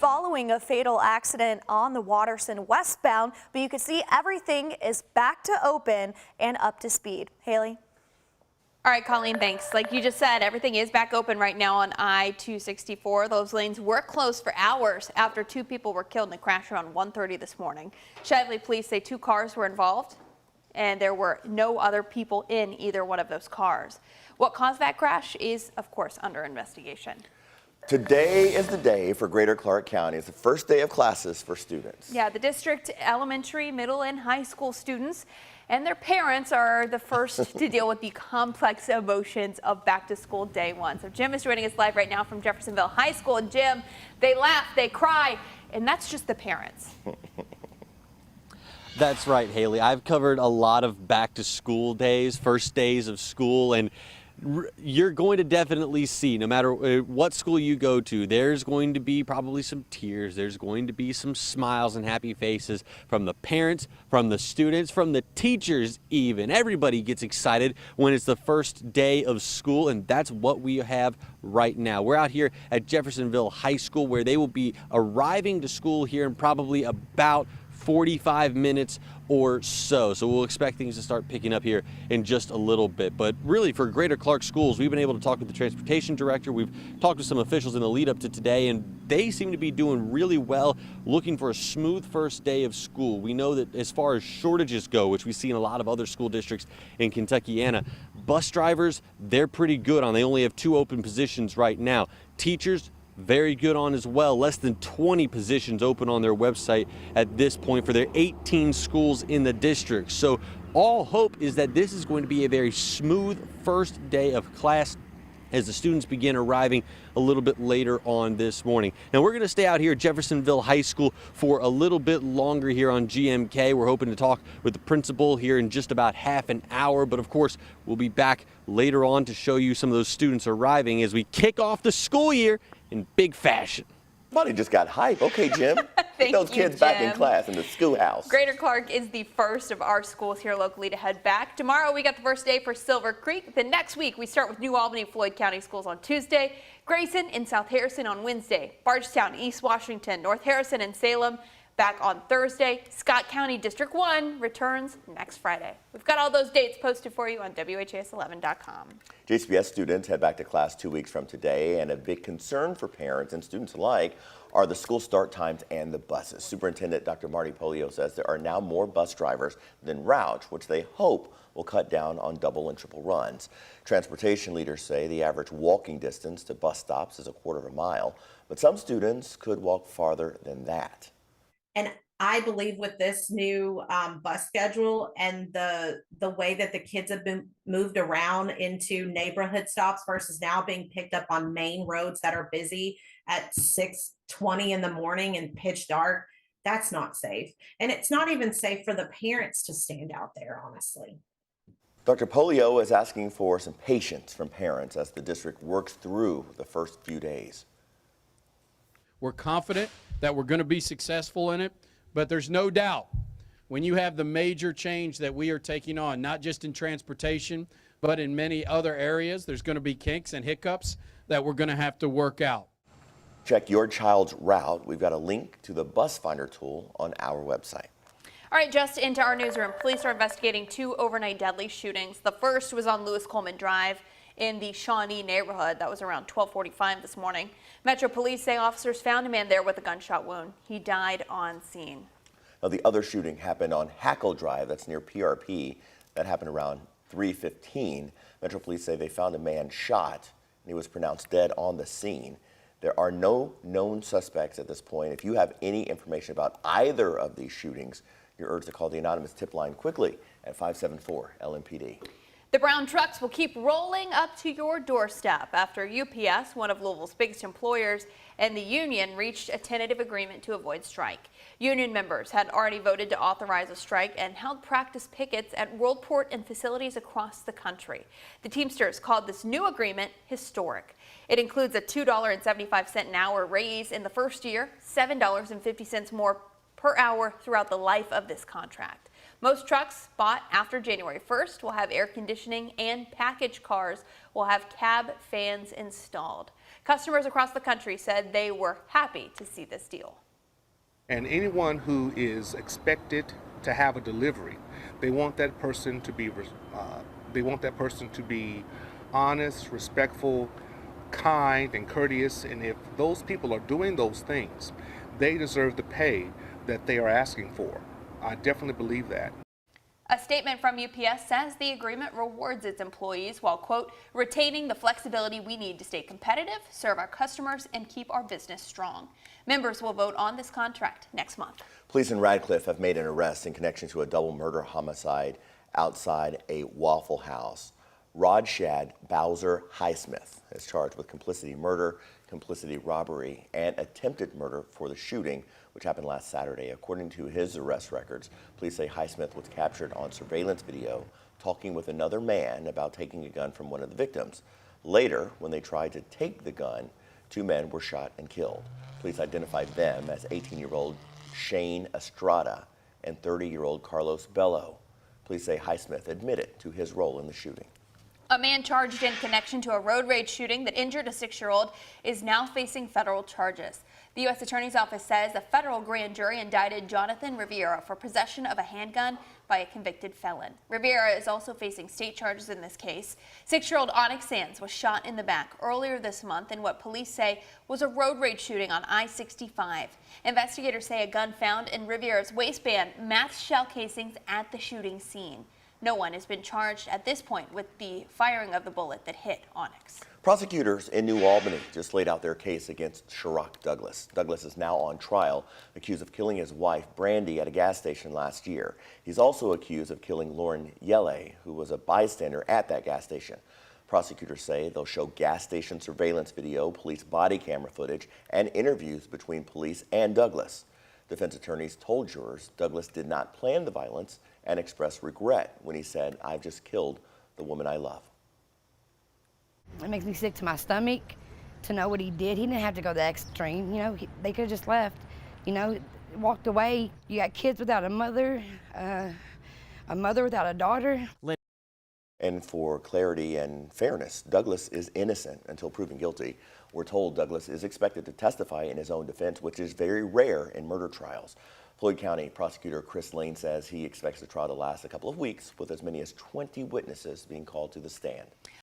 following a fatal accident on the Watterson westbound, but you can see everything is back to open and up to speed. Haley? All right, Colleen, thanks. Like you just said, everything is back open right now on I-264. Those lanes were closed for hours after 2 people were killed in a crash around 1:30 this morning. Shively police say 2 cars were involved, and there were no other people in either one of those cars. What caused that crash is, of course, under investigation. Today is the day for Greater Clark County. It's the first day of classes for students. Yeah, the district elementary, middle, and high school students and their parents are the first to deal with the complex emotions of back to school day one. So Jim is joining us live right now from Jeffersonville High School. And Jim, they laugh, they cry, and that's just the parents. That's right, Haley. I've covered a lot of back to school days, first days of school, and you're going to definitely see, no matter what school you go to, there's going to be probably some tears. There's going to be some smiles and happy faces from the parents, from the students, from the teachers even. Everybody gets excited when it's the first day of school, and that's what we have right now. We're out here at Jeffersonville High School, where they will be arriving to school here in probably about 45 minutes or so. So we'll expect things to start picking up here in just a little bit. But really, for Greater Clark Schools, we've been able to talk with the transportation director. We've talked with some officials in the lead up to today, and they seem to be doing really well, looking for a smooth first day of school. We know that as far as shortages go, which we see in a lot of other school districts in Kentuckiana, bus drivers, they're pretty good on. They only have 2 open positions right now. Teachers, very good on as well. Less than 20 positions open on their website at this point for their 18 schools in the district. So all hope is that this is going to be a very smooth first day of class as the students begin arriving a little bit later on this morning. Now we're going to stay out here at Jeffersonville High School for a little bit longer here on GMK. We're hoping to talk with the principal here in just about half an hour, but of course we'll be back later on to show you some of those students arriving as we kick off the school year in big fashion. Somebody just got hype. Okay, Jim. Get those kids back in class in the schoolhouse. Greater Clark is the first of our schools here locally to head back. Tomorrow we got the first day for Silver Creek. The next week we start with New Albany, Floyd County schools on Tuesday, Grayson and South Harrison on Wednesday, Bardstown, East Washington, North Harrison and Salem back on Thursday. Scott County District 1 returns next Friday. We've got all those dates posted for you on WHAS11.com. JCPS students head back to class 2 weeks from today, and a big concern for parents and students alike are the school start times and the buses. Superintendent Dr. Marty Polio says there are now more bus drivers than routes, which they hope will cut down on double and triple runs. Transportation leaders say the average walking distance to bus stops is a quarter of a mile, but some students could walk farther than that. And I believe with this new bus schedule and the way that the kids have been moved around into neighborhood stops versus now being picked up on main roads that are busy at 6:20 in the morning and pitch dark, that's not safe. And it's not even safe for the parents to stand out there, honestly. Dr. Polio is asking for some patience from parents as the district works through the first few days. We're confident that we're going to be successful in it, but there's no doubt when you have the major change that we are taking on, not just in transportation, but in many other areas, there's going to be kinks and hiccups that we're going to have to work out. Check your child's route. We've got a link to the Bus Finder tool on our website. All right, just into our newsroom. Police are investigating 2 overnight deadly shootings. The first was on Lewis Coleman Drive in the Shawnee neighborhood. That was around 12:45 this morning. Metro Police say officers found a man there with a gunshot wound. He died on scene. Now, the other shooting happened on Hackle Drive. That's near PRP. That happened around 3:15. Metro Police say they found a man shot, and he was pronounced dead on the scene. There are no known suspects at this point. If you have any information about either of these shootings, you're urged to call the anonymous tip line quickly at 574 LMPD. The brown trucks will keep rolling up to your doorstep after UPS, one of Louisville's biggest employers, and the union reached a tentative agreement to avoid strike. Union members had already voted to authorize a strike and held practice pickets at Worldport and facilities across the country. The Teamsters called this new agreement historic. It includes a $2.75 an hour raise in the first year, $7.50 more per hour throughout the life of this contract. Most trucks bought after January 1st will have air conditioning, and package cars will have cab fans installed. Customers across the country said they were happy to see this deal. And anyone who is expected to have a delivery, they want that person to be honest, respectful, kind, and courteous. And if those people are doing those things, they deserve the pay that they are asking for. I definitely believe that. A statement from UPS says the agreement rewards its employees while, quote, retaining the flexibility we need to stay competitive, serve our customers, and keep our business strong. Members will vote on this contract next month. Police in Radcliffe have made an arrest in connection to a double murder homicide outside a Waffle House. Rodshad Bowser Highsmith is charged with complicity murder, complicity robbery, and attempted murder for the shooting, which happened last Saturday. According to his arrest records, police say Highsmith was captured on surveillance video talking with another man about taking a gun from one of the victims. Later, when they tried to take the gun, 2 men were shot and killed. Police identified them as 18-year-old Shane Estrada and 30-year-old Carlos Bello. Police say Highsmith admitted to his role in the shooting. A man charged in connection to a road rage shooting that injured a 6-year-old is now facing federal charges. The U.S. Attorney's Office says a federal grand jury indicted Jonathan Rivera for possession of a handgun by a convicted felon. Rivera is also facing state charges in this case. 6-year-old Onyx Sands was shot in the back earlier this month in what police say was a road rage shooting on I-65. Investigators say a gun found in Rivera's waistband matched shell casings at the shooting scene. No one has been charged at this point with the firing of the bullet that hit Onyx. Prosecutors in New Albany just laid out their case against Sherrock Douglas. Douglas is now on trial, accused of killing his wife, Brandy, at a gas station last year. He's also accused of killing Lauren Yelle, who was a bystander at that gas station. Prosecutors say they'll show gas station surveillance video, police body camera footage, and interviews between police and Douglas. Defense attorneys told jurors Douglas did not plan the violence and expressed regret when he said, "I've just killed the woman I love." It makes me sick to my stomach to know what he did. He didn't have to go that extreme. You know, they could have just left, you know, walked away. You got kids without a mother without a daughter. And for clarity and fairness, Douglas is innocent until proven guilty. We're told Douglas is expected to testify in his own defense, which is very rare in murder trials. Floyd County prosecutor Chris Lane says he expects the trial to last a couple of weeks, with as many as 20 witnesses being called to the stand.